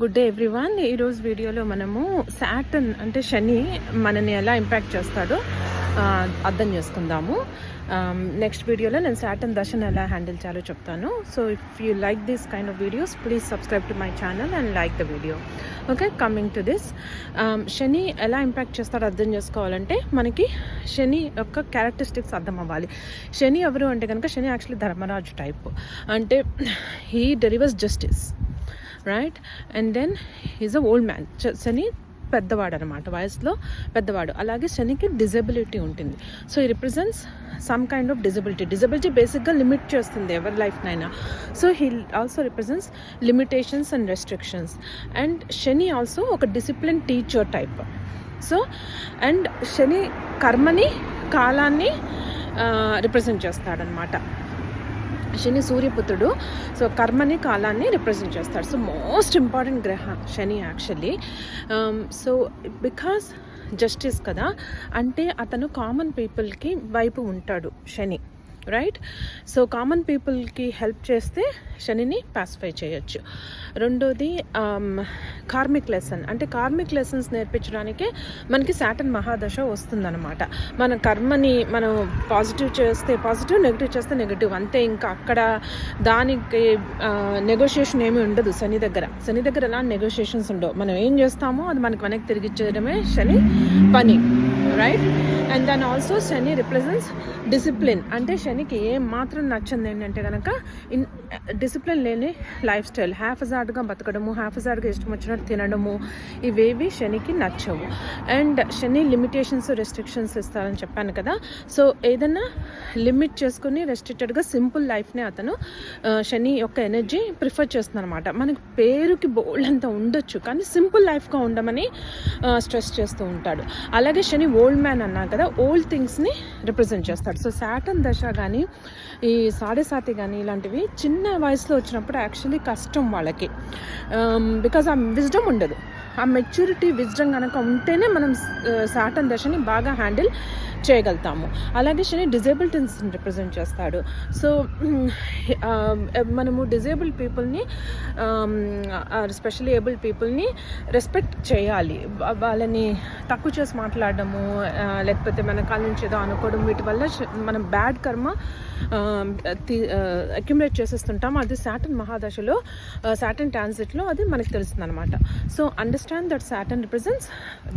Good day everyone. ఈరోజు వీడియోలో మనము సాటర్న్ అంటే శని మనని ఎలా ఇంపాక్ట్ చేస్తాడో అర్థం చేసుకుందాము. నెక్స్ట్ వీడియోలో నేను సాటర్న్ దశను ఎలా హ్యాండిల్ చేయాలో చెప్తాను. So if you like this kind of videos please subscribe to my channel and like the video. Okay, coming to this, Shani ఎలా ఇంపాక్ట్ చేస్తాడో అర్థం చేసుకోవాలంటే మనకి శని యొక్క క్యారెక్టరిస్టిక్స్ అర్థం అవ్వాలి. శని ఎవరు అంటే కనుక శని యాక్చువల్లీ ధర్మరాజు టైప్, అంటే he delivers justice, right? And then is a old man. Shani పెద్దవాడు అనమాట, వయసులో పెద్దవాడు. అలాగే శనికి డిజబిలిటీ ఉంటుంది. సో ఈ represents some kind of disability బేసిక్గా లిమిట్ చేస్తుంది ఎవరి లైఫ్నైనా. So he also represents limitations and restrictions. And Shani also ఒక discipline teacher type. So and Shani కర్మని, కాలాన్ని రిప్రజెంట్ చేస్తాడనమాట. శని సూర్యపుత్రుడు. సో కర్మని, కాలాన్ని రిప్రజెంట్ చేస్తాడు. సో మోస్ట్ ఇంపార్టెంట్ గ్రహ శని యాక్చువల్లీ. సో బికాస్ జస్టిస్ కదా, అంటే అతను కామన్ పీపుల్కి వైపు ఉంటాడు శని, రైట్? సో కామన్ పీపుల్కి హెల్ప్ చేస్తే శనిని పాసిఫై చేయొచ్చు. రెండోది కార్మిక్ లెసన్, అంటే కార్మిక్ లెసన్స్ నేర్పించడానికే మనకి సాటర్న్ మహాదశ వస్తుందన్నమాట. మన కర్మని మనం పాజిటివ్ చేస్తే పాజిటివ్, నెగిటివ్ చేస్తే నెగిటివ్, అంతే. ఇంకా అక్కడ దానికి నెగోషియేషన్ ఏమీ ఉండదు శని దగ్గర ఎలాంటి నెగోషియేషన్స్ ఉండవు. మనం ఏం చేస్తామో అది మనకి వెనక్కి తిరిగిచ్చేయడమే శని పని, right? And then also Shani represents discipline, అంటే శనికి ఏం మాత్రం నచ్చింది ఏంటంటే కనుక డిసిప్లిన్ లేని లైఫ్ స్టైల్, హ్యాఫ్జార్డ్గా బతకడము, హ్యాఫ్జార్డ్గా ఇష్టం వచ్చినట్టు తినడము, ఇవేవి శనికి నచ్చవు. అండ్ శని లిమిటేషన్స్, రెస్ట్రిక్షన్స్ ఇస్తారని చెప్పాను కదా. సో ఏదైనా లిమిట్ చేసుకుని రెస్ట్రిక్టెడ్గా సింపుల్ లైఫ్ని అతను శని యొక్క ఎనర్జీ ప్రిఫర్ చేస్తుంది అనమాట. మనకి పేరుకి బోల్డ్ అంతా ఉండొచ్చు, కానీ సింపుల్ లైఫ్గా ఉండమని స్ట్రెస్ చేస్తూ ఉంటాడు. అలాగే శని ఓల్డ్ మ్యాన్ అన్నా కదా, ఓల్డ్ థింగ్స్ని రిప్రజెంట్ చేస్తాడు. సో సాటర్న్ దశ కానీ ఈ సాడేసాతి కానీ ఇలాంటివి చిన్న వయసులో వచ్చినప్పుడు యాక్చువల్లీ కష్టం వాళ్ళకి, బికాజ్ ఆ విజ్డమ్ ఉండదు. ఆ మెచ్యూరిటీ, విజ్డమ్ కనుక ఉంటేనే మనం సాటర్న్ దశని బాగా హ్యాండిల్ చేయగలుగుతాము. అలాగే శని డిజేబిలిటీస్ని రిప్రజెంట్ చేస్తాడు. సో మనము డిజేబుల్డ్ పీపుల్ని, స్పెషల్లీ ఏబుల్డ్ పీపుల్ని రెస్పెక్ట్ చేయాలి. వాళ్ళని తక్కువ చేసి మాట్లాడడము, లేకపోతే మన కాళ్ళ నుంచి ఏదో అనుకోవడం, వీటి వల్ల మనం బ్యాడ్ కర్మ అక్యుములేట్ చేసేస్తుంటాం. అది సాటర్న్ మహాదశలో, సాటర్న్ ట్రాన్సిట్లో అది మనకు తెలుస్తుంది అనమాట. So understand that Saturn represents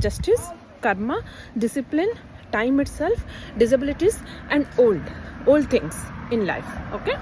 justice, karma, discipline, time itself, disabilities and old things in life. Okay.